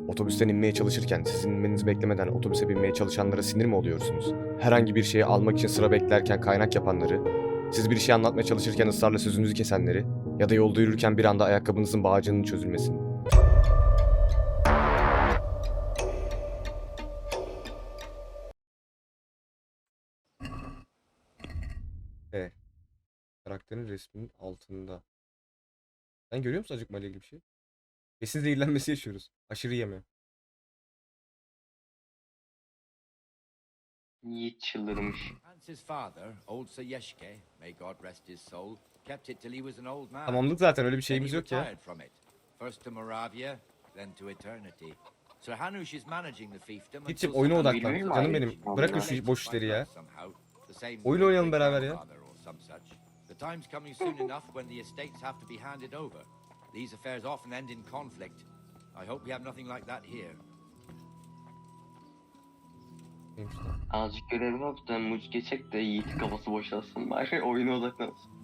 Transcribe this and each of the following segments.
Otobüsten inmeye çalışırken, sizin inmenizi beklemeden otobüse binmeye çalışanlara sinir mi oluyorsunuz? Herhangi bir şeyi almak için sıra beklerken kaynak yapanları, siz bir şey anlatmaya çalışırken ısrarla sözünüzü kesenleri ya da yolda yürürken bir anda ayakkabınızın bağcığının çözülmesini. E, karakterin resminin altında. Sen görüyor musun acıkmayla ilgili bir şey? Besin zehirlenmesi yaşıyoruz. Aşırı yeme. Yiğit çıldırmış. Hans's father, old Sir Yeshke, may God rest his soul, kept it till he was an old man. Tamamlık zaten öyle bir Then şeyimiz he yok ya. retired from it, first to Moravia, then to eternity. Sir Hanush is managing the fiefdom Gitçim until oyuna someone odaklan. Bilmiyorum Canım abi. benim. Bırakın şu boş işleri ya. somehow, the same Oyun with oynayalım great beraber ya. grandfather or some such. The time's coming soon enough when the estates have to be handed over. These affairs often end in conflict. I hope we have nothing like that here. Neymiş lan? Azıcık görev yap da muç geçecek de Yiğit kafası boşalsın bari oyuna odaklansın.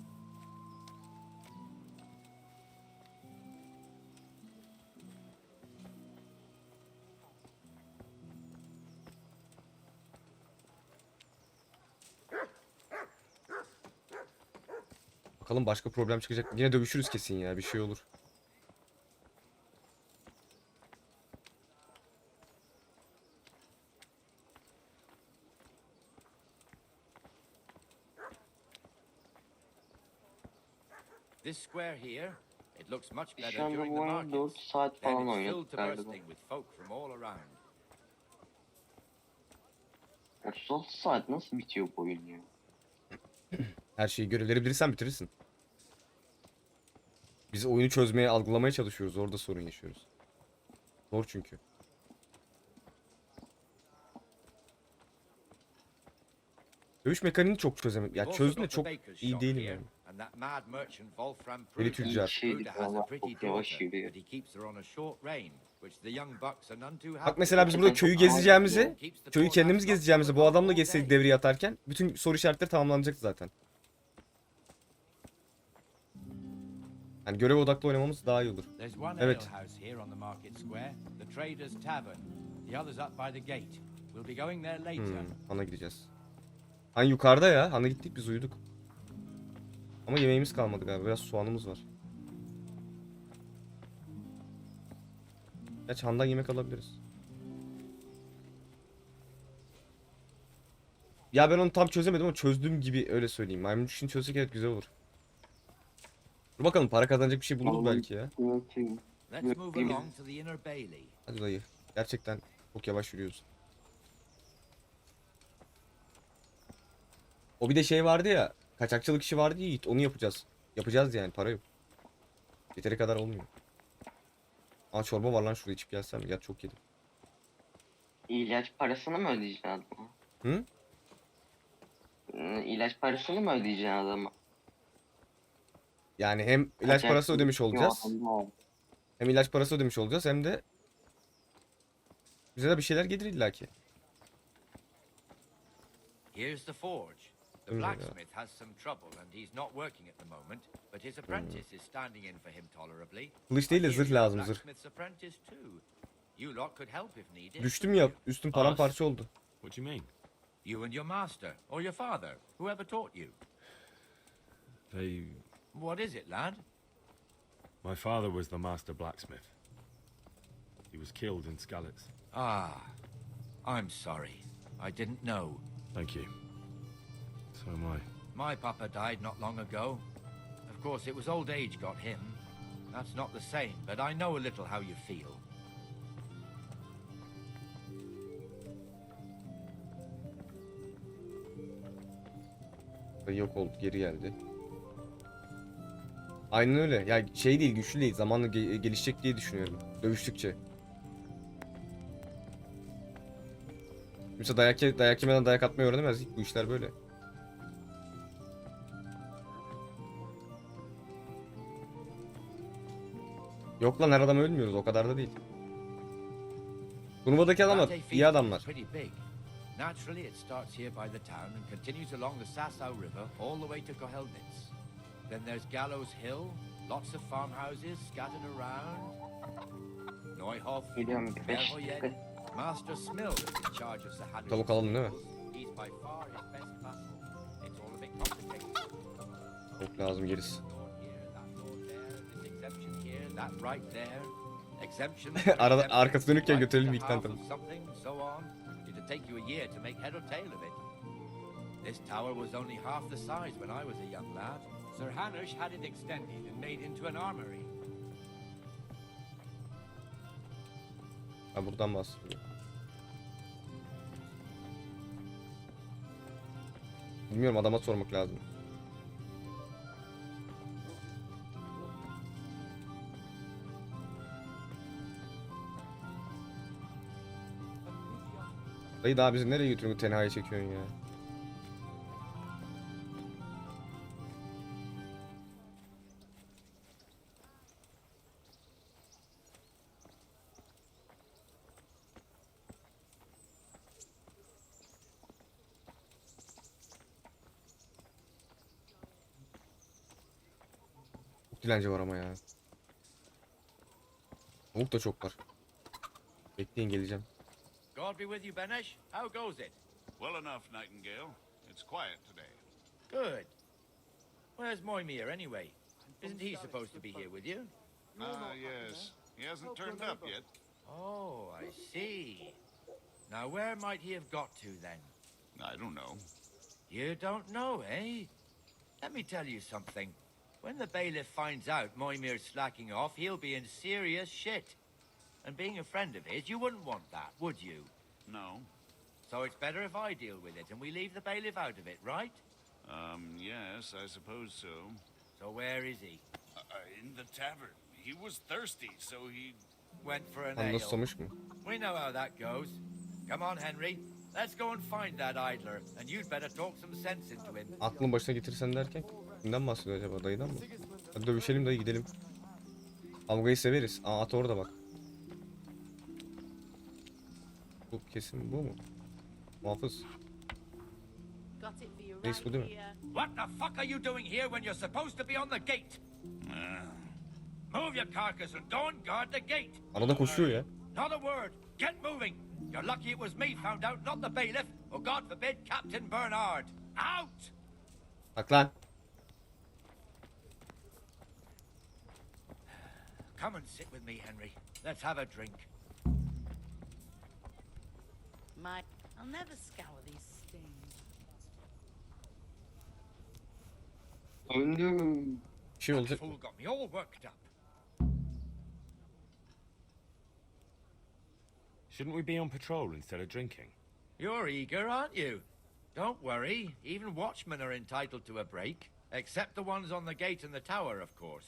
Bakalım başka problem çıkacak. Yine dövüşürüz kesin ya. Bir şey olur. This square here, it looks much better Şu anda during bu the oyunu 4 markets. saat Then falan it's oynadık filled to galiba. bursting with folk from all around. 36 saat nasıl bitiyor bu oyun ya? Her şeyi görevleri bilirsen bitirirsin. Biz oyunu çözmeye, algılamaya çalışıyoruz. Orada sorun yaşıyoruz. Zor çünkü. Dövüş mekaniğini çok çözemedim. Ya çözdüm de çok iyi değilim yani. Deli tüccar. Şeydi valla çok yavaş yürüyor. Bak mesela biz burada köyü gezeceğimizi, köyü kendimiz gezeceğimizi bu adamla gezseydik devreye atarken bütün soru işaretleri tamamlanacaktı zaten. Yani görev odaklı oynamamız daha iyi olur. Evet. Han'a gideceğiz. Han yukarıda ya. Han'a gittik biz uyuduk. Ama yemeğimiz kalmadı galiba. Biraz soğanımız var. Gerçi Han'dan yemek alabiliriz. Ya ben onu tam çözemedim ama çözdüğüm gibi öyle söyleyeyim. Maymun işini çözsek evet güzel olur. Dur bakalım para kazanacak bir şey buluruz belki ya. Hadi dayı. Gerçekten çok yavaş yürüyoruz. O bir de şey vardı ya. Kaçakçılık işi vardı ya Yiğit. Onu yapacağız. Yapacağız yani para yok. Yeteri kadar olmuyor. Aa çorba var lan şurada içip gelsem. Ya çok yedim. İlaç parasını mı ödeyeceksin adama? Hı? İlaç parasını mı ödeyeceksin adama? Yani hem ilaç parası ödemiş olacağız. Yok, Hem ilaç parası ödemiş olacağız hem de bize de bir şeyler gelir illaki. Here's the forge. The blacksmith has some trouble and he's not working at the moment, but his apprentice is standing in for him tolerably. Kılıç değil de zırh lazım zırh. You lot could help if needed. Düştüm ya üstüm paramparça oldu. What do you mean? You and your master, or your father, whoever taught you. They... What is it, lad? My father was the master blacksmith. He was killed in Skalitz. Ah, I'm sorry. I didn't know. Thank you. So am I. My papa died not long ago. Of course, it was old age got him. That's not the same, but I know a little how you feel. Yok oldu geri geldi. Aynen öyle. Ya şey değil güçlü değil. Zamanla gelişecek diye düşünüyorum. Dövüştükçe. Kimse dayak yemeden dayak atmayı öğrenemez. Bu işler böyle. Yok lan her adam ölmüyoruz. O kadar da değil. Turnuvadaki adamlar iyi adamlar. Naturally, it starts here by the town and continues along the Sassau River all the way to Kohelnitz. Then there's Gallows Hill, lots of farmhouses scattered around. Neuhoff, Geliyorum bir 5 Mervoyen, dakika. Master Smill is in charge of the Hannish Tavuk alalım değil mi? stables. He's by far his best vassal. It's all a bit complicated. Çok lazım gerisi. Arkası dönükken götürelim ilk tane tabii. This tower was only half the size when I was a young lad. Sir Hanush had it extended and made into an armory. Ha buradan bahsediyor. Bilmiyorum, adama sormak lazım. Dayı daha bizi nereye götürüyorsun, tenhaya çekiyorsun ya? Çok dilenci var ama ya. Tavuk da çok var. Bekleyin, geleceğim. God be with you, Benesh. How goes it? Well enough, Nightingale. It's quiet today. Good. Where's Moimir anyway? Isn't he supposed to be here with you? Yes. He hasn't turned up yet. Oh, I see. Now where might he have got to then? I don't know. You don't know, eh? Let me tell you something. When the bailiff finds out Moimir's slacking off, he'll be in serious shit. And being a friend of his, you wouldn't want that, would you? No. So it's better if I deal with it and we leave the bailiff out of it, right? Yes, I suppose so. So where is he? In the tavern. He was thirsty, so he... Went for an Anda ale. susamış mı? We know how that goes. Come on, Henry. Let's go and find that idler, and you'd better talk some sense into him. Aklın başına getirsen derken kimden bahsediyor acaba, dayıdan mı? Hadi dövüşelim dayı, gidelim. Kavgayı severiz. Aa, at orada bak. Bu kesin bu mu? Muhafız. Reis bu değil mi? What the fuck are you doing here when you're supposed to be on the gate? Move your carcass and go and guard the gate. Arada koşuyor ya. Not a word. Get moving. You're lucky it was me found out, not the bailiff, or God forbid, Captain Bernard. Out! Bak lan. Come and sit with me, Henry. Let's have a drink. I'll never scour these stains. Öldüm. Bir şey That olacak. fool got me all worked up. Shouldn't we be on patrol instead of drinking? You're eager, aren't you? Don't worry. Even watchmen are entitled to a break. Except the ones on the gate and the tower, of course.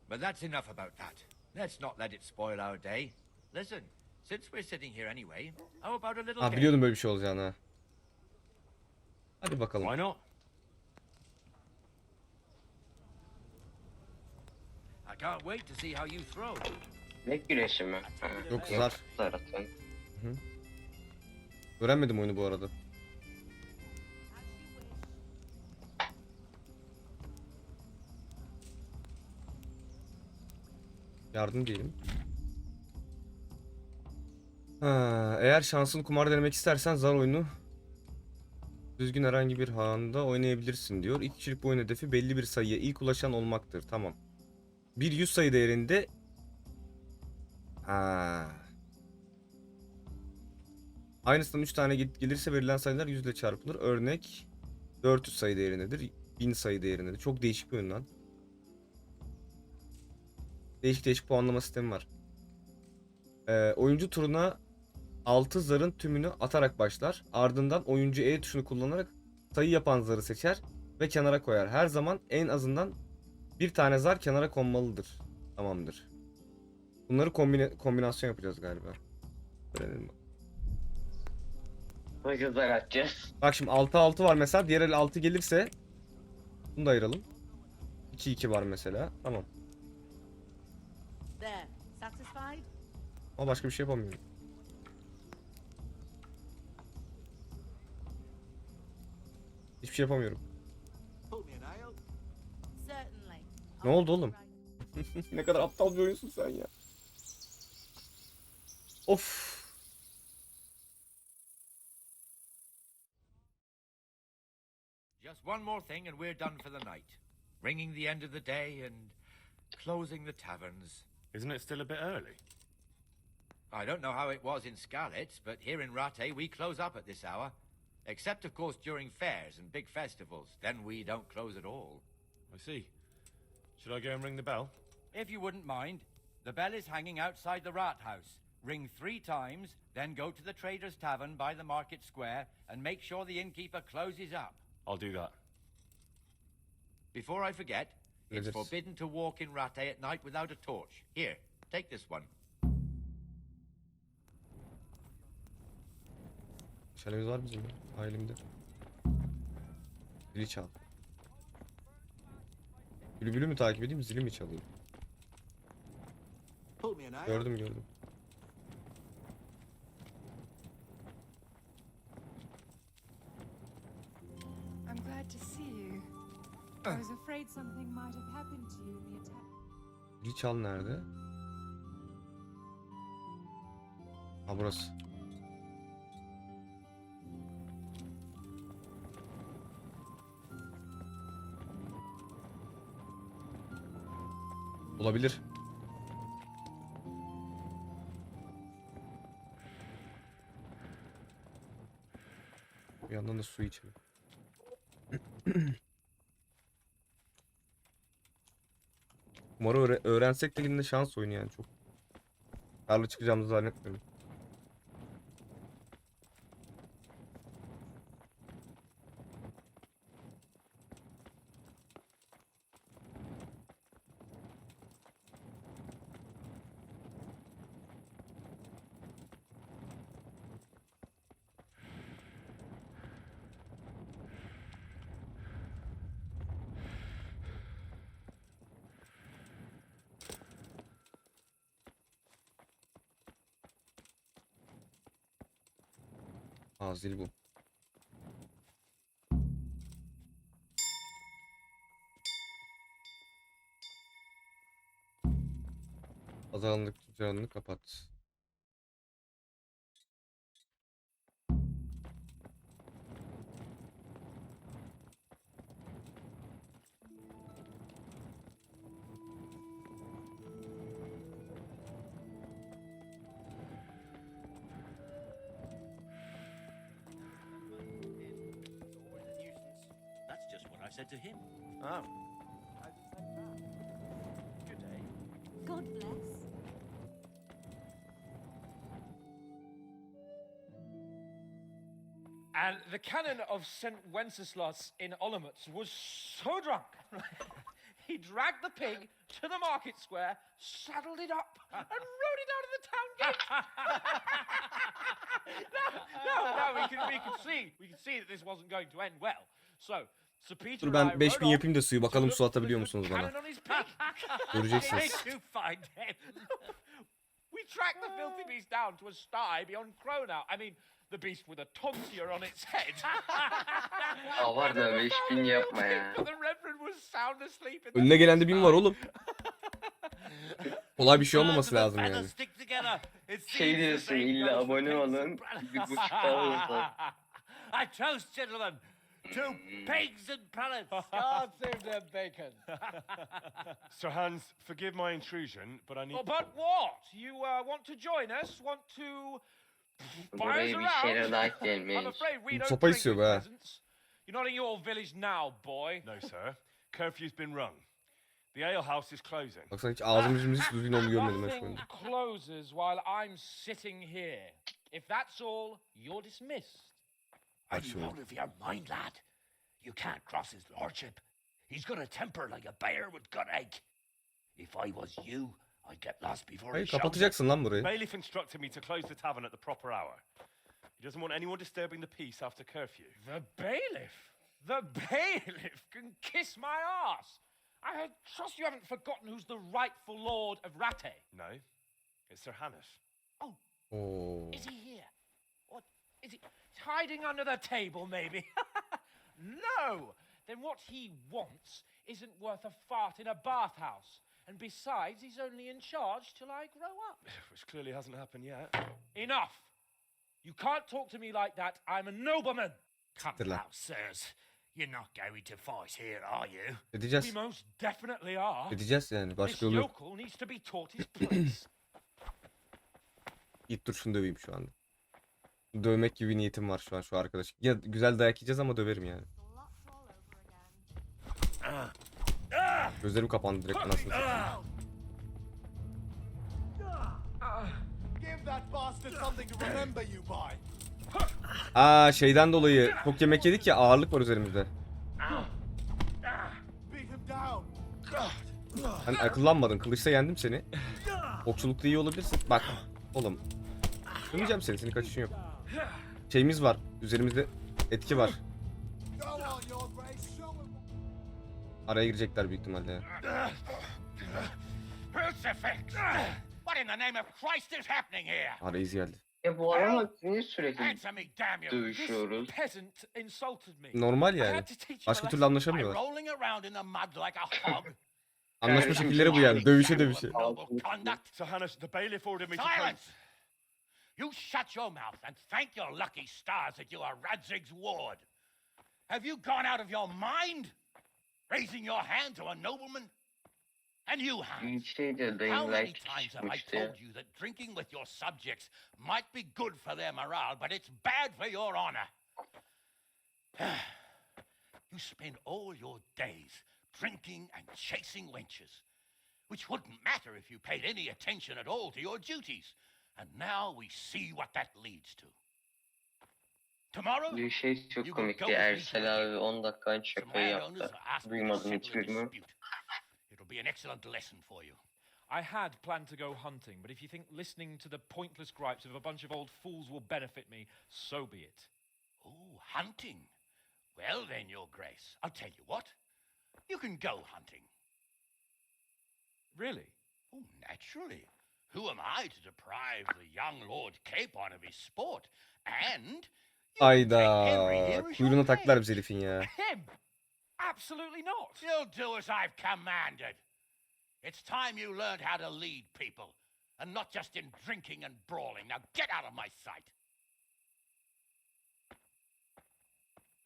But that's enough about that. Let's not let it spoil our day. Listen, since we're sitting here anyway, how about a little Ha, game? biliyordum böyle bir şey olacağını ha. Hadi bakalım. Why not? I can't wait to see how you throw. Tek güreşi mi? Ha. Yok, zar. Zar atın. Öğrenmedim oyunu bu arada. Yardım diyelim. Ha, eğer şansını kumar denemek istersen zar oyunu düzgün herhangi bir handa oynayabilirsin diyor. İlk kişilik bu oyun hedefi belli bir sayıya ilk ulaşan olmaktır. Tamam. Bir 100 sayı değerinde. Ha. Aynısından 3 tane gelirse verilen sayılar 100 ile çarpılır. Örnek 400 sayı değerindedir. 1000 sayı değerindedir. Çok değişik bir oyun lan. Değişik puanlama sistemi var. Oyuncu turuna 6 zarın tümünü atarak başlar. Ardından oyuncu E tuşunu kullanarak sayı yapan zarı seçer ve kenara koyar. Her zaman en azından bir tane zar kenara konmalıdır. Tamamdır. Bunları kombinasyon yapacağız galiba. Öğrenelim bak. Nasıl zar atacağız? Bak şimdi 6-6 var mesela. Diğer el 6 gelirse bunu da ayıralım. 2-2 var mesela. Tamam. There. Satisfied? Ama başka bir şey yapamıyorum. Hiçbir şey yapamıyorum. Certainly. Ne oldu oğlum? Ne kadar aptal bir oyunsun sen ya. Of. Just one more thing and we're done for the night. Ringing the end of the day and closing the taverns. Isn't it still a bit early? I don't know how it was in Scarlet, but here in Rattay we close up at this hour. Except, of course, during fairs and big festivals. Then we don't close at all. I see. Should I go and ring the bell? If you wouldn't mind, the bell is hanging outside the rat house. Ring 3 times, then go to the Trader's Tavern by the market square and make sure the innkeeper closes up. I'll do that. Before I forget, it's Yes. forbidden to walk in Rattay at night without a torch. Here, take this one. Şalemiz var bizim ya. Ailemde. Zili çal. Bülbülü mü takip edeyim, zili mi çalayım? Gördüm. I'm glad to see you. I was afraid something might have happened to you in the attack. Zili çal nerede? Ha, burası. Olabilir. Bir yandan da su içelim. Umarım öğrensek de yine şans oyunu yani, çok karlı çıkacağımızı zannetmiyorum. Zil bu. Azanlık tutarını kapat. That's just what I said to him. Oh. Good day. God bless. And the canon of St. Wenceslas in Olomouc was so drunk, he dragged the pig to the market square, saddled it up, and rode it out of the town gate. we could see that this wasn't going to end well. So, Sir Peter Dur and I ben 5000 rode yapayım da suyu, bakalım on su to atabiliyor look for musunuz the bana? cannon on his pig. Göreceksiniz. To find him. We tracked the filthy beast down to a sty beyond Cronau. I mean, the beast with a tonsure on its head. Abartma 5000 yapma ya. The Reverend was sound asleep in the Önüne gelen de bin var oğlum. sty. Kolay bir şey olmaması lazım yani. Stick together. It Şey seems the diyorsun, same illa goes for abone pigs olun, and bir buçuk alırsa. I toast, gentlemen, to pigs and prelates. God save their bacon. Sir Hans, forgive my intrusion, but I need... Oh, but what? You want to join us? Want to buy us Buraya bir şeyler around? daha I'm eklenmiş. afraid we don't Sopa drink istiyor with be ha. peasants. You're not in your village now, boy. No, sir. Curfew's been rung. The alehouse is closing. Baksana hiç ağzımızın hiç düzgün onu görmedim ben şu Nothing anda. closes while I'm sitting here. If that's all, you're dismissed. Are you out of your mind, lad? You can't cross his lordship. He's got a temper like a bear with gut ache. If I was you, I'd get lost before Hayır, he shouted. kapatacaksın lan burayı. Bailiff instructed me to close the tavern at the proper hour. He doesn't want anyone disturbing the peace after curfew. The bailiff? The bailiff can kiss my ass. I trust you haven't forgotten who's the rightful lord of Rattay. No, it's Sir Hannes. Oo. Is he here? What? Is he hiding under the table, maybe? No! Then what he wants isn't worth a fart in a bathhouse. And besides, he's only in charge till I grow up. Which clearly hasn't happened yet. Enough! You can't talk to me like that. I'm a nobleman. Come Siktir lan. now, sirs. You're not going to fight here, are you? We Edeceğiz. most definitely are. Edeceğiz yani. This Başka yolu yok. yokel needs to be taught his place. Git dur şunu döveyim şu anda. Dövmek gibi niyetim var şu an şu arkadaş. Ya güzel dayak yiyeceğiz ama döverim yani. Gözlerim kapandı direkt anasını satayım. Give that bastard something to remember you by. Aa şeyden dolayı çok yemek yedik ya, ağırlık var üzerimizde. Beat him down. Sen akıllanmadın. Kılıçta yendim seni. Okçulukta iyi olabilirsin. Bak oğlum. Dövmeyeceğim seni. Senin kaçışın yok. Şeyimiz var. Üzerimizde etki var. Go on, your grace. Show him. Araya girecekler büyük ihtimalle. Crucifix! What in the name of Christ is happening here? Arayız geldi. Ya bu adamla niye sürekli Answer me, damn you! dövüşüyoruz? Peasant insulted me. Normal I yani. had to teach him a Başka türlü lesson. By anlaşamıyorlar. rolling around in the mud like a hog. Anlaşma şekilleri bu yani. Dövüşe dövüşe. Noble conduct. So Hannah, the bailiff ordered me to Silence! You shut your mouth and thank your lucky stars that you are Radzig's ward. Have you gone out of your mind? Raising your hand to a nobleman? And you, Bir Hans, şey de how Dying many Light times have I çıkmıştı ya. told you that drinking with your subjects might be good for their morale, but it's bad for your honor? You spend all your days drinking and chasing wenches, which wouldn't matter if you paid any attention at all to your duties. And now we see what that leads to. Tomorrow, Bir şey çok you will komikti. go with me to Ersel a abi 10 dakika aynı some şakayı landowners yaptı. are asking me to Duymadım settle a hiçbirini. dispute. It'll be an excellent lesson for you. I had planned to go hunting, but if you think listening to the pointless gripes of a bunch of old fools will benefit me, so be it. Oh, hunting. Well then, Your Grace, I'll tell you what. You can go hunting. Really? Oh, naturally. Who am I to deprive the young Lord Capon of his sport? And you can take Henry here Ayda. as Kuyruğuna your taktılar page. bizi herifin ya. Him? Absolutely not. You'll do as I've commanded. It's time you learned how to lead people, and not just in drinking and brawling. Now get out of my sight.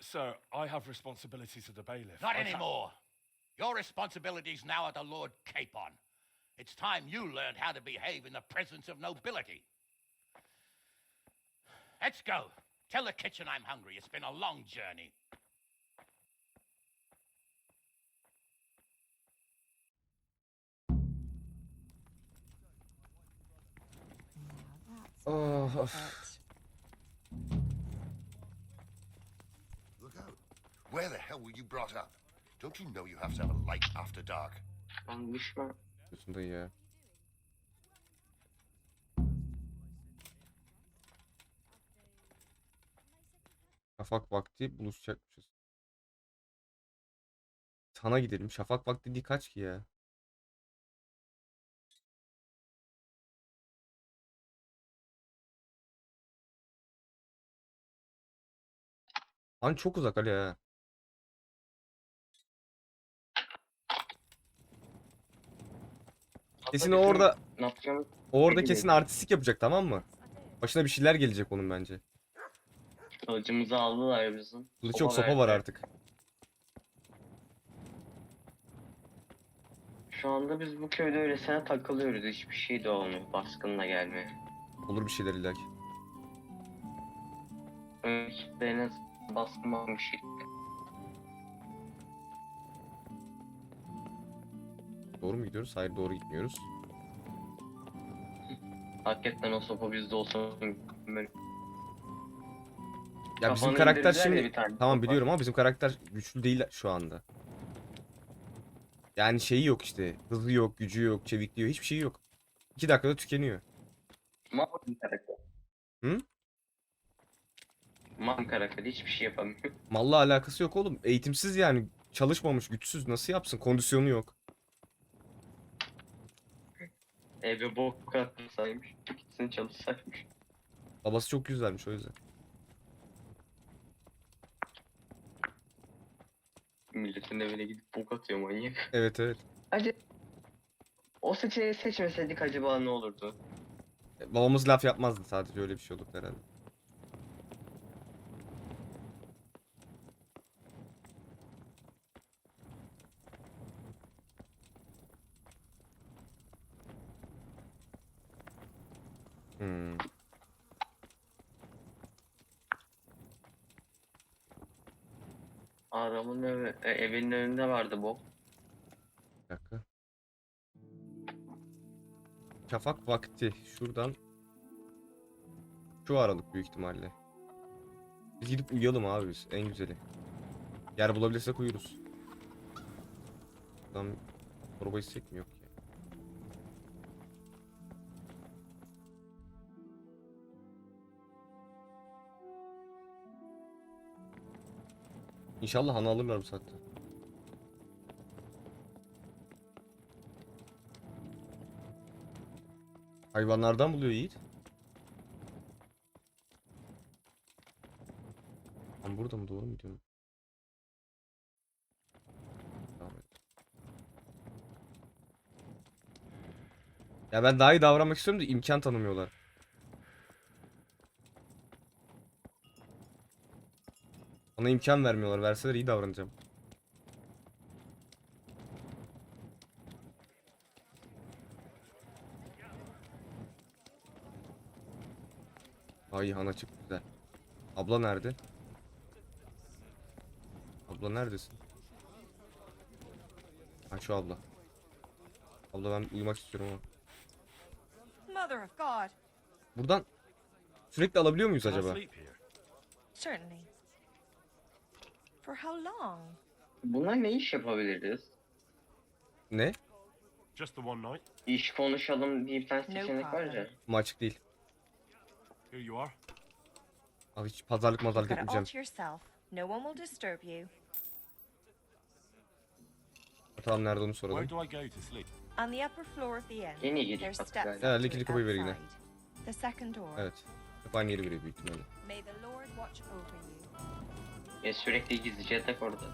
Sir, I have responsibilities of the bailiff. Not I can't- anymore. Your responsibilities now are the Lord Capon. It's time you learned how to behave in the presence of nobility. Let's go. Tell the kitchen I'm hungry. It's been a long journey. Oh, Look out. Where the hell were you brought up? Don't you know you have to have a light after dark? Ben düşme. diyorsun dayı ya. Şafak vakti buluşacakmışız. Sana gidelim. Şafak vakti değil kaç ki ya? Hani çok uzak Ali ha. Kesin Bizim orada Ne yapacağımız orada kesin artistik yapacak, tamam mı? Başına bir şeyler gelecek onun bence. kılıcımızı aldılar bizim. Kılıç yok, sopa var verdiler. artık. Şu anda biz bu köyde öylesine takılıyoruz. Hiçbir şey de olmuyor. Baskınla gelmiyor. Olur bir şeyler illa ki. Önceliklerine baskın olmuş. Doğru mu gidiyoruz? Hayır, doğru gitmiyoruz. Hakikaten o sopa bizde olsa böyle Ya bizim kafanı karakter indirdiler ya şimdi bir tane tamam sopa. biliyorum ama bizim karakter güçlü değil şu anda. Yani şeyi yok işte. Hızı yok, gücü yok, çevikliği yok, hiçbir şey yok. 2 dakikada tükeniyor. Mal bir karakter. Hı? Mal karakter hiçbir şey yapamıyor. Malla alakası yok oğlum. Eğitimsiz yani. Çalışmamış, güçsüz. Nasıl yapsın? Kondisyonu yok. Eve bok atmasaymış. Gitsin çalışsaymış. Babası çok güzelmiş o yüzden. Milletin evine gidip bok atıyor manyak. Evet evet. Hadi. O seçeneği seçmeseydik acaba ne olurdu? Babamız laf yapmazdı, sadece öyle bir şey olurdu herhalde. Hmm. Adamın evinin önünde vardı bu. Bir dakika. Şafak vakti. Şuradan. Şu aralık büyük ihtimalle. Biz gidip uyuyalım abi biz. En güzeli. Yer bulabilirsek uyuruz. Buradan torba istek mi yok ya? İnşallah hanı alırlar bu saatte. Hayvanlardan buluyor Yiğit. Ben burada mı, doğru mu diyorum? Devam et. Ya ben daha iyi davranmak istiyorum da imkan tanımıyorlar. Bana imkan vermiyorlar. Verseler iyi davranacağım. Ay hana çık güzel. Abla nerede? Abla neredesin? Ha şu abla. Abla ben uyumak istiyorum ama. Mother of God. Buradan sürekli alabiliyor muyuz Can I acaba? sleep here? Certainly. For how long? Buna ne iş yapabiliriz? Ne? Just the one night. İş konuşalım diye bir tane No seçenek var ya. problem. Bu açık değil. Who you are? Abi hiç pazarlık You've mazarlık got it all etmeyeceğim. to yourself. No one will disturb you. Tamam, nerede onu Where soralım. do I go to sleep? On the upper floor of the inn. En iyi giriş There's kapı steps galiba. Herhalde up to ikili it kapıyı ver yine. outside. The second door. Evet. Hep aynı yeri veriyor büyük ihtimalle. May the Lord watch over you. Sürekli gizlice yatak orada.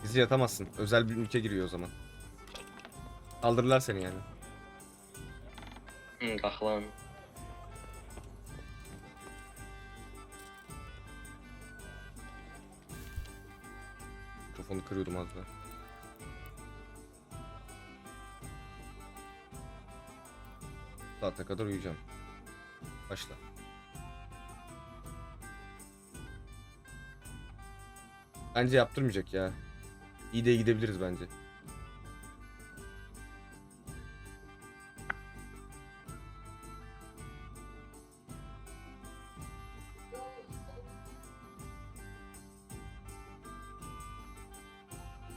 Bizi yatamazsın. Özel bir ülke giriyor o zaman. Kaldırırlar seni yani. Kalk lan. Mikrofonu kırıyordum az daha. Saate kadar uyuyacağım. Başla. Bence yaptırmayacak ya. İyi de gidebiliriz bence.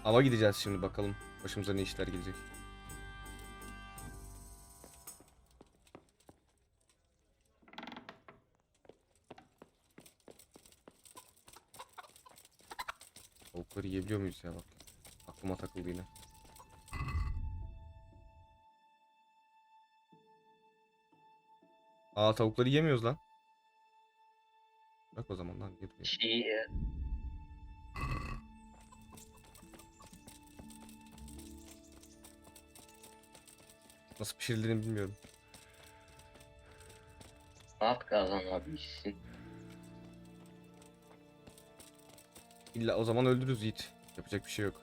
Ava gideceğiz şimdi, bakalım başımıza ne işler gelecek. Tavukları yiyebiliyor muyuz ya, bak. Aklıma takıldı yine. Aa, tavukları yemiyoruz lan. Bak o zaman lan, yedim. Çiğ. Nasıl pişirildiğini bilmiyorum. At kazan abi işsin. İlla o zaman öldürürüz Yiğit. Yapacak bir şey yok.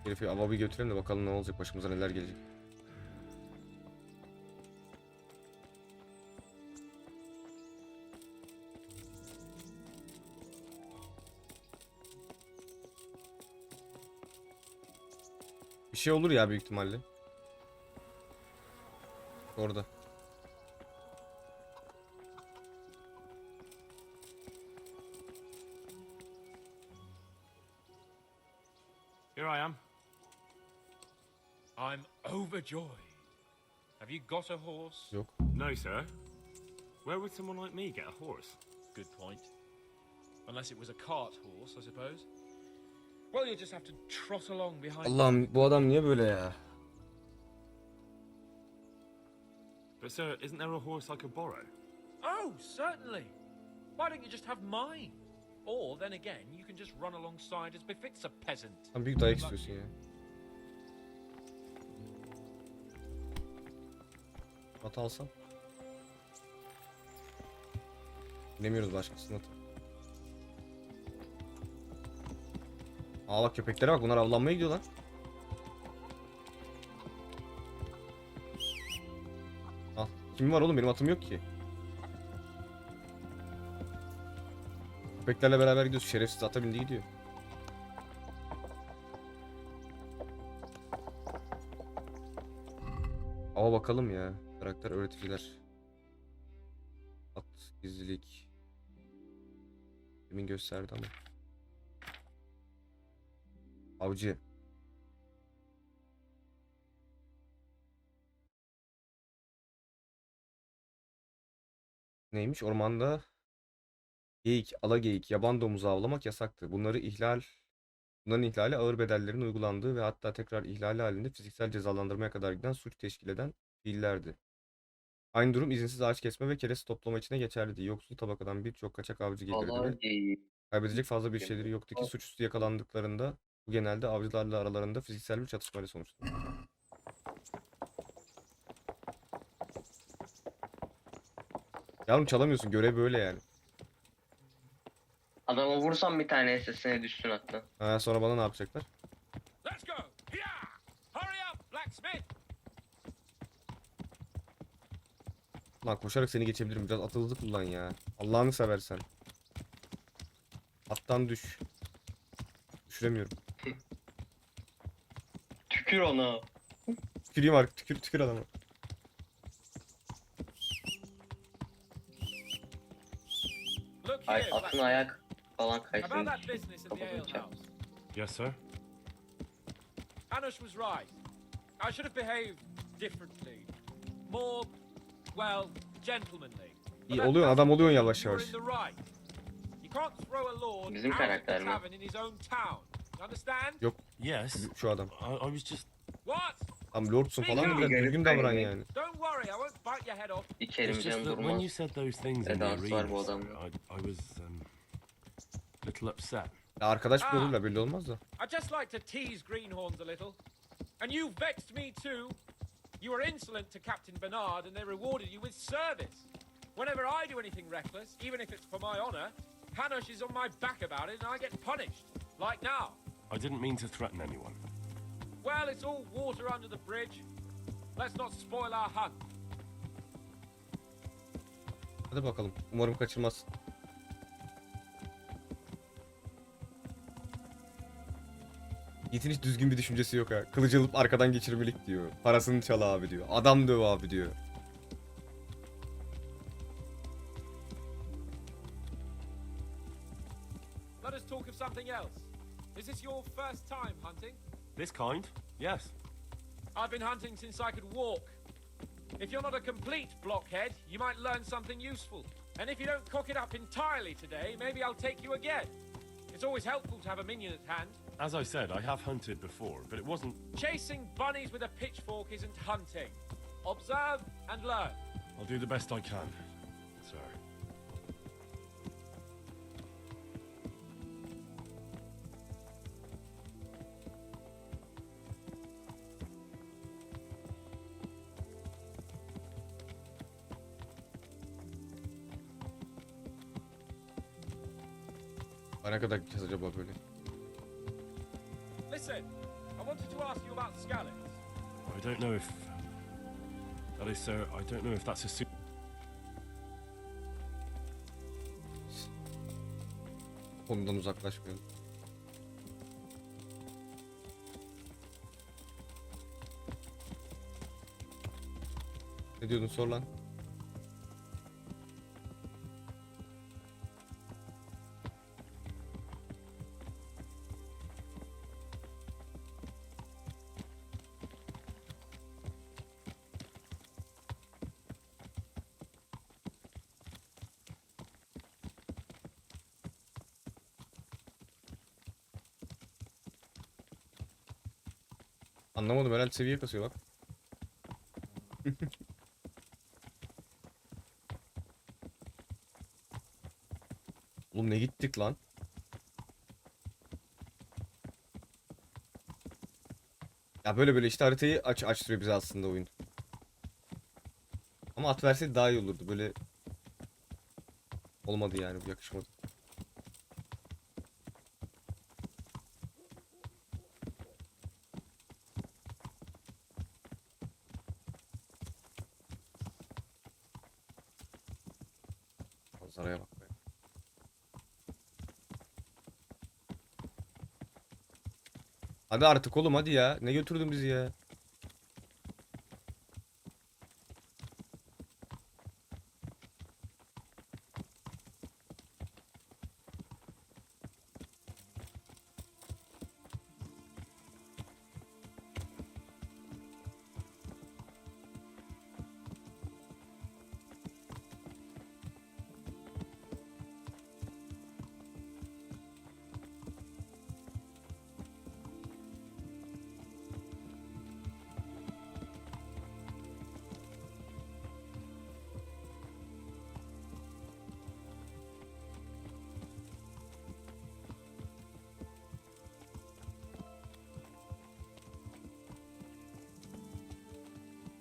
Herifi ava bir götürelim de bakalım ne olacak, başımıza neler gelecek. Bir şey olur ya büyük ihtimalle. Orada. Here I am. I'm overjoyed. Have you got a horse? Yok. No, sir. Where would someone like me get a horse? Good point. Unless it was a cart horse, I suppose. Well, you just have to trot along behind. Allah'ım, bu adam niye böyle ya? But sir, isn't there a horse I could borrow? Oh, certainly. Why don't you just have mine? Or then again, you can just run alongside as befits a peasant. Sen büyük dayak istiyorsun ya. At alsam. Bilemiyoruz başkasını at. Aa bak köpeklere bak, bunlar avlanmaya gidiyor lan. Al. Kim var oğlum, benim atım yok ki. Köpeklerle beraber gidiyoruz. Şerefsiz ata bindi gidiyor. Ama bakalım ya. Karakter öğreticiler. At, gizlilik. Demin gösterdi ama. Avcı. Neymiş? Ormanda geyik, ala geyik, yaban domuzu avlamak yasaktı. Bunların ihlali ağır bedellerin uygulandığı ve hatta tekrar ihlali halinde fiziksel cezalandırmaya kadar giden suç teşkil eden fiillerdi. Aynı durum izinsiz ağaç kesme ve kereste toplama için de geçerliydi. Yoksul tabakadan birçok kaçak avcı gelirdi Allah ve iyi. kaybedecek fazla bir şeyleri yoktu ki suçüstü yakalandıklarında bu genelde avcılarla aralarında fiziksel bir çatışmayla sonuçlandı. Yavrum çalamıyorsun, görev böyle yani. Adama vursam bir tane sesine düşsün hatta. Ha, sonra bana ne yapacaklar? Let's go! Yeah! Hurry up, blacksmith! Lan koşarak seni geçebilirim. Biraz atı hızlı kullan ya. Allah'ını seversen. Attan düş. Düşüremiyorum. Tükür ona. Tüküreyim artık. Tükür adamı. Look Ay, here, atın blacksmith. ayak falan About kaysın. that business in the Kafasını ale çarp. house. Yes, sir? Hanush was right. I should have behaved differently. More, well, gentlemanly. But İyi that oluyor, doesn't adam oluyorsun mean yavaş you're yavaş. in the right. You can't throw a lord Bizim out of the karakter mi? tavern in his own town. You understand? Yok Yes. şu adam. I was just... What? Tam lordsun falan da biraz Garip düzgün davran garip. yani. Don't worry, I won't bite your head off. İçerim It's just canım that when you durmaz. said those things in the Edası var bu arena, adamın. I was a little upset. Ya arkadaş bile olurlar, belli olmaz da. I'd just like to tease greenhorns a little. And you vexed me too. You were insolent to Captain Bernard and they rewarded you with service. Whenever I do anything reckless, even if it's for my honor, Hanush is on my back about it and I get punished. Like now. I didn't mean to threaten anyone. Well, it's all water under the bridge. Let's not spoil our hunt. Hadi bakalım. Umarım kaçırmaz. Yiğit'in hiç düzgün bir düşüncesi yok ha. Kılıcı alıp arkadan geçirmelik diyor. Parasını çal abi diyor. Adam döv abi diyor. Let us talk of something else. Is this your first time hunting? This kind? Yes. I've been hunting since I could walk. If you're not a complete blockhead, you might learn something useful. And if you don't cock it up entirely today, maybe I'll take you again. It's always helpful to have a minion at hand. As I said, I have hunted before, but it wasn't... Chasing bunnies with a pitchfork isn't hunting. Observe and learn. I'll do the best I can, sir. Ne kadar gideceğiz acaba böyle? Listen, I wanted to ask you about scallops. I don't know if... That is, sir, I don't know if that's a suit... Konudan uzaklaşmayalım. Ne diyordun, sor lan. Anlamadım, herhalde seviye kasıyor bak. Oğlum ne gittik lan? Ya böyle işte haritayı açtırıyor bize aslında oyun. Ama at verseydi daha iyi olurdu. Böyle olmadı yani, bu yakışmadı. Manzaraya bak be. Hadi artık oğlum, hadi ya. Ne götürdün bizi ya?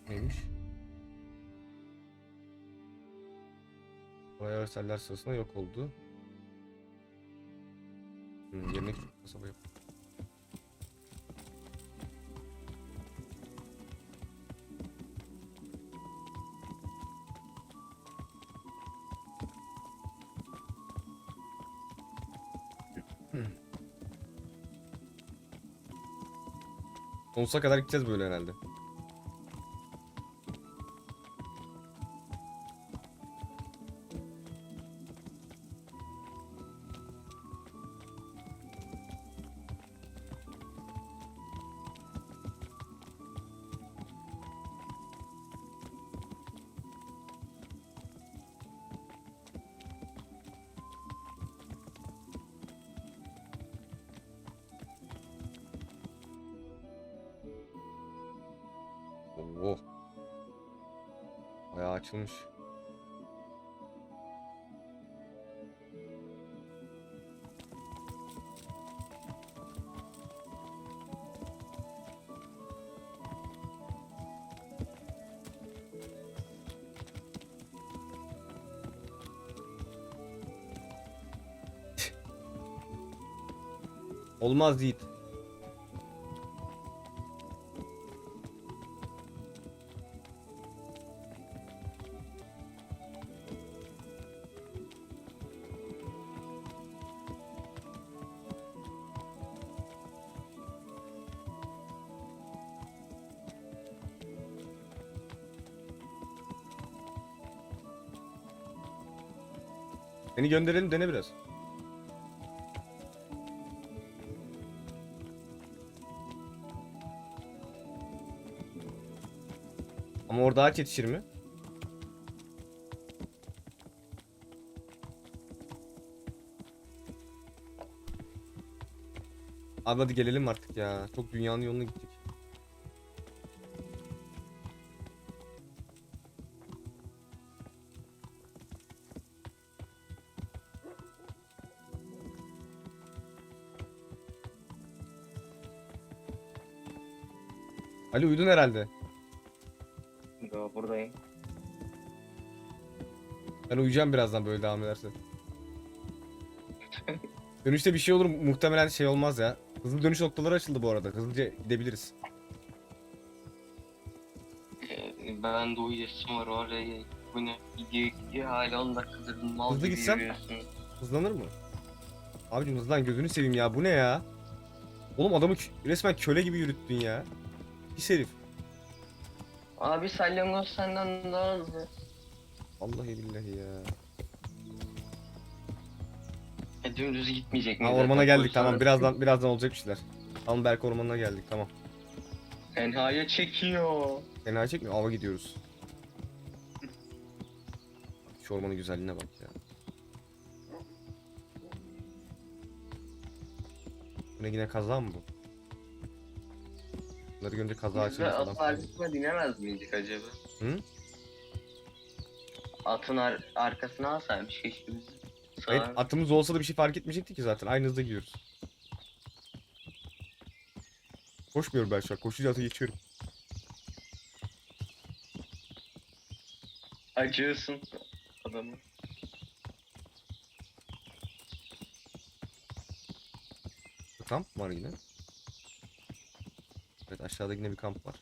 Neymiş? Bayağı örseller sırasında yok oldu. Yerine küçük kasaba yap. Sonsuza kadar gideceğiz böyle herhalde. Oh. Bayağı açılmış. Olmaz Yiğit. Seni gönderelim, dene biraz. Ama orada ağaç yetişir mi? Abi hadi gelelim artık ya. Çok dünyanın yoluna gittik. Ali uyudun herhalde. Yo, buradayım. Ben uyuyacağım birazdan böyle devam ederse. Dönüşte bir şey olur, muhtemelen şey olmaz ya. Hızlı dönüş noktaları açıldı bu arada. Hızlıca gidebiliriz. Ben de uyuyasım var oraya. Bu ne? Gidiyor hala 10 dakikadır mal Hızlı gibi gitsem? yürüyorsun. Hızlanır mı? Abicim hızlan, gözünü seveyim ya. Bu ne ya? Oğlum adamı resmen köle gibi yürüttün ya. Pis herif. Abi salyangoz senden daha hızlı. Vallahi billahi ya. Dümdüz gitmeyecek mi? Ha, zaten? ormana geldik, Polis tamam. arası. Birazdan olacak işler. Tamam, belki ormanına geldik, tamam. Tenhaya çekiyor. Fena çekmiyor. Ava gidiyoruz. Şu ormanın güzelliğine bak ya. Bu ne, yine kaza mı bu? Bunları görünce kaza Biz de açılıyor falan. atın arkasına binemez miydik acaba? Hı? Atın arkasına alsaymış keşke bizi. Evet, Sağ. atımız olsa da bir şey fark etmeyecekti ki zaten. Aynı hızda gidiyoruz. Koşmuyorum ben şu an. Koşunca atı geçiyorum. Acıyorsun adamı. Kamp var yine. Evet, aşağıda yine bir kamp var.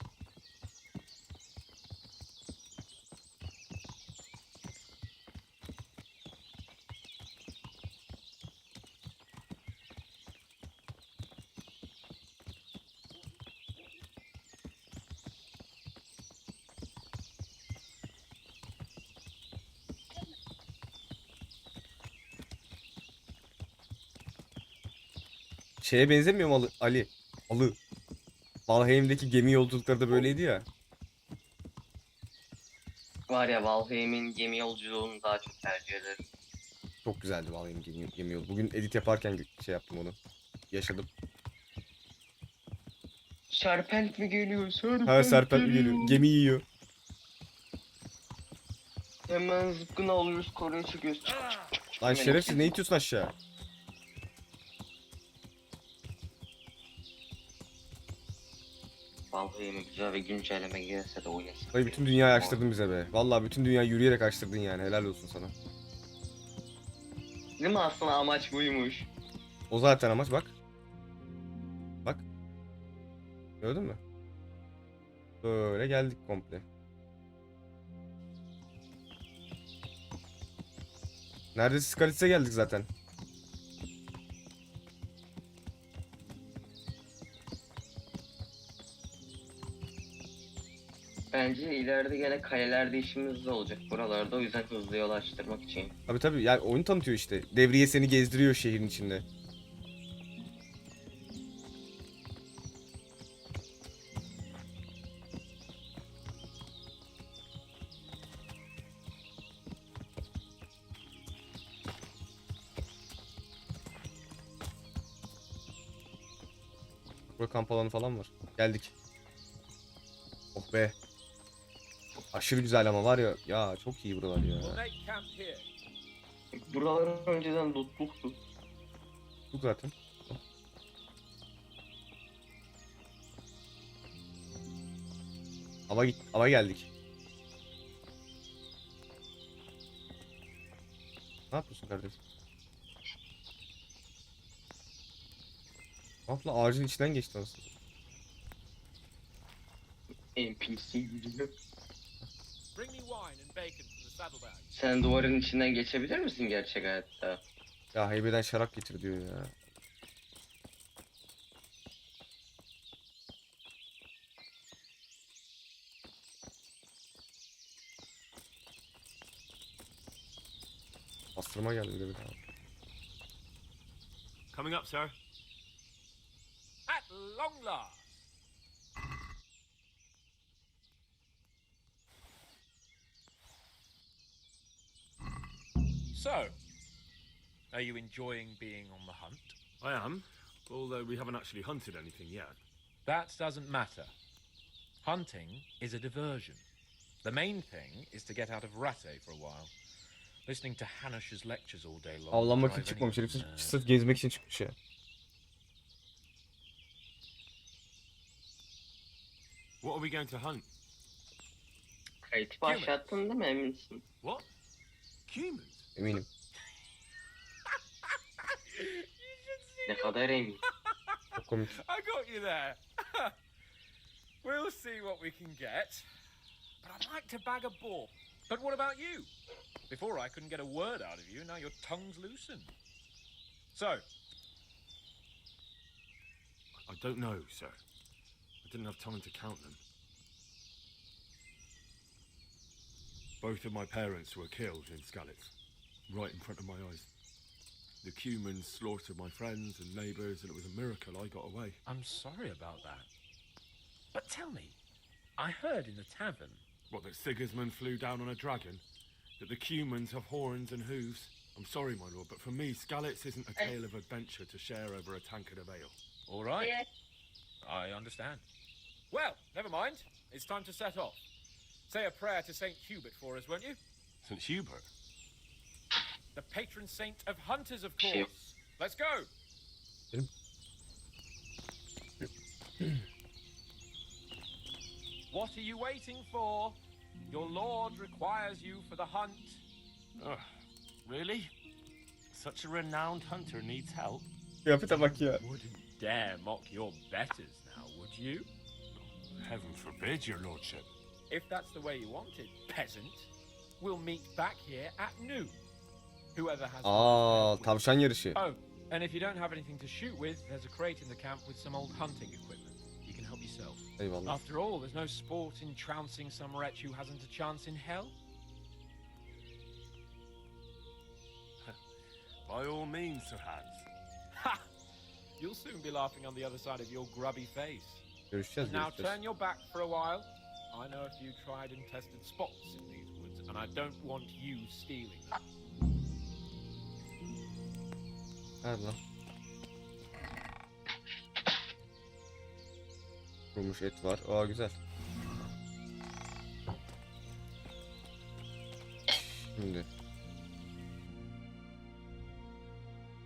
Şeye benzemiyor mu Ali? Alı. Valheim'deki gemi yolculukları da böyleydi ya. Var ya, Valheim'in gemi yolculuğunu daha çok tercih ederim. Çok güzeldi Valheim gemi yolu. Bugün edit yaparken şey yaptım onu. Yaşadım. Serpent mi geliyor? Ha, Serpent serpent mi geliyor? Gemi yiyor. Hemen zıpkını alıyoruz, Kore'ye çıkıyoruz. Çık, çık, çık, Lan hemen şerefsiz, içeri. ne itiyorsun aşağı? Valheim'e güzel ve güncelleme gelirse de oynasın. Dayı bütün dünyayı açtırdın bize be. Vallahi bütün dünyayı yürüyerek açtırdın yani. Helal olsun sana. Değil mi, aslında amaç buymuş. O zaten amaç, bak. Bak. Gördün mü? Böyle geldik komple. Neredeyse Skalitz'e geldik zaten. Bence ileride gene kalelerde işimiz de olacak buralarda, o yüzden hızlı yol açtırmak için. Tabii tabii, yani oyun tanıtıyor işte. Devriye seni gezdiriyor şehrin içinde. Burada kamp alanı falan var. Geldik. Oh be. Aşırı güzel ama var ya. Ya çok iyi buralar We'll ya. make camp here. Buralar önceden lootbook'tu. Bu zaten. Hava geldik. Ne yapıyorsun kardeşim? Abla ağacın içinden geçti aslında. NPC gidiyor. Bring me wine and bacon from the saddlebags. Sen duvarın içinden geçebilir misin gerçek hayatta? Ya heybeden şarap getir diyor ya. Bastırma geldi bir de bir daha. Coming up, sir. At long last. So, are you enjoying being on the hunt? I am, although we haven't actually hunted anything yet. That doesn't matter. Hunting is a diversion. The main thing is to get out of Ratte for a while. Listening to Hanush's lectures all day long. Avlanmak için drive çıkmamış herif. anyone mad. Sırf gezmek için çıkmış ya. What are we going to hunt? Kayıt başlattın değil mi, eminsin? What? Humans? Eminim. Ne kadar emin. Çok komik. I got you there. We'll see what we can get. But I'd like to bag a boar. But what about you? Before I couldn't get a word out of you, now your tongue's loosened. So, I don't know, sir. I didn't have time to count them. Both of my parents were killed in Skalitz, right in front of my eyes. The Cumans slaughtered my friends and neighbours, and it was a miracle I got away. I'm sorry about that. But tell me, I heard in the tavern. What, that Sigismund flew down on a dragon? That the Cumans have horns and hooves? I'm sorry, my lord, but for me, Skalitz isn't a tale of adventure to share over a tankard of ale. All right. I understand. Well, never mind. It's time to set off. Say a prayer to St. Hubert for us, won't you? St. Hubert? The patron saint of hunters, of Sure. course. Let's go. What are you waiting for? Your lord requires you for the hunt. Oh, really? Such a renowned hunter needs help. Kıyafete bak ya. Wouldn't dare mock your betters now, would you? Heaven forbid, your lordship. If that's the way you want it, peasant, we'll meet back here at noon. Whoever has the most help Tavşan yarışı. Oh, and if you don't have anything to shoot with, there's a crate in the camp with some old hunting equipment. You can help yourself. Eyvallah. After all, there's no sport in trouncing some wretch who hasn't a chance in hell. By all means, Sir Hans. Ha! You'll soon be laughing on the other side of your grubby face. Görüşeceğiz, Now görüşeceğiz. turn your back for a while. I know a few tried and tested spots in these woods, and I don't want you stealing them. Nerede lan? Kurumuş et var. Aa güzel. Şimdi.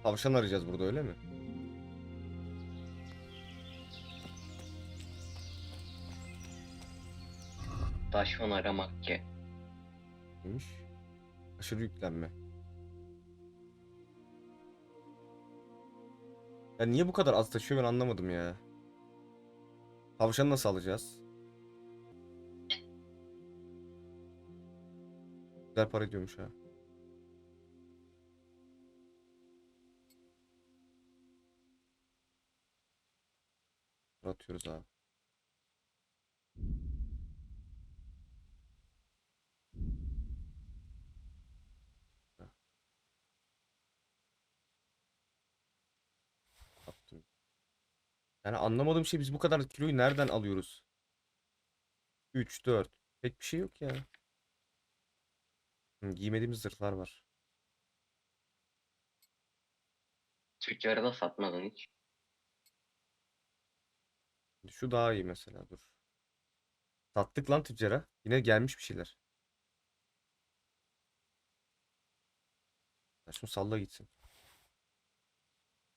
Tavşan arayacağız burada, öyle mi? Taşvan aramak ki. Neymiş? Aşırı yüklenme. Ya niye bu kadar az taşıyor, ben anlamadım ya. Tavşanı nasıl alacağız? Güzel para ediyormuş ha. Atıyoruz abi. Attım. Yani anlamadığım şey, biz bu kadar kiloyu nereden alıyoruz? 3, 4. Pek bir şey yok ya. Giymediğimiz zırhlar var. Tüccarı da satmadın hiç. Şu daha iyi mesela, dur. Sattık lan tüccara. Yine gelmiş bir şeyler. Ya şunu salla gitsin.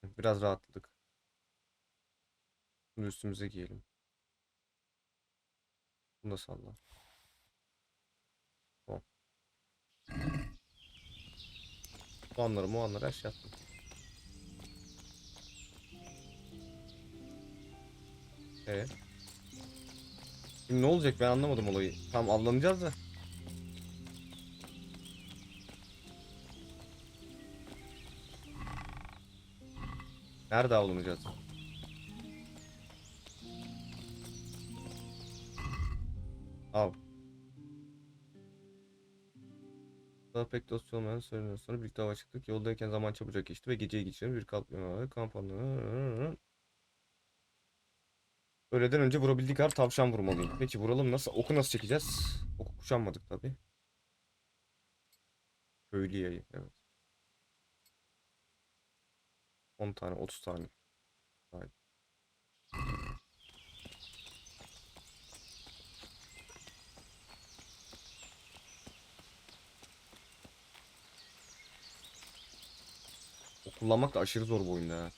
Biraz rahatladık. Bunu üstümüze giyelim. Bunu da salla. Tamam. Muanları her şey yaptım. Şimdi ne olacak, ben anlamadım olayı. Tam avlanacağız da. Nerede avlanacağız? Av. Daha pek dost olmayan söylenen sonra birlikte hava çıktık. Yoldayken zaman çabucak geçti ve geceyi geçirelim. Bir kamp alanı. Öğleden önce vurabildiği kadar tavşan vurmalıyım. Peki vuralım, nasıl? Oku nasıl çekeceğiz? Oku kuşanmadık tabi. Köylü yayı, evet. 10 tane, 30 tane. Haydi. O kullanmak da aşırı zor bu oyunda ha.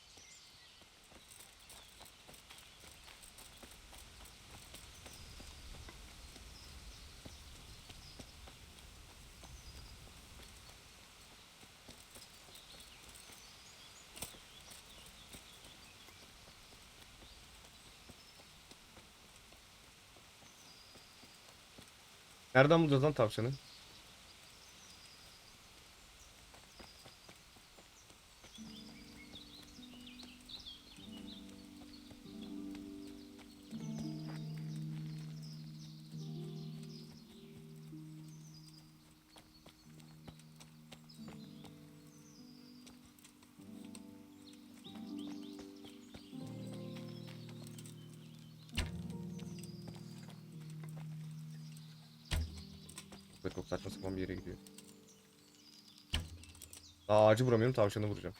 Nereden bulacağız lan tavşanı? Çok saçma sapan bir yere gidiyor. Daha ağacı vuramıyorum, tavşanı vuracağım.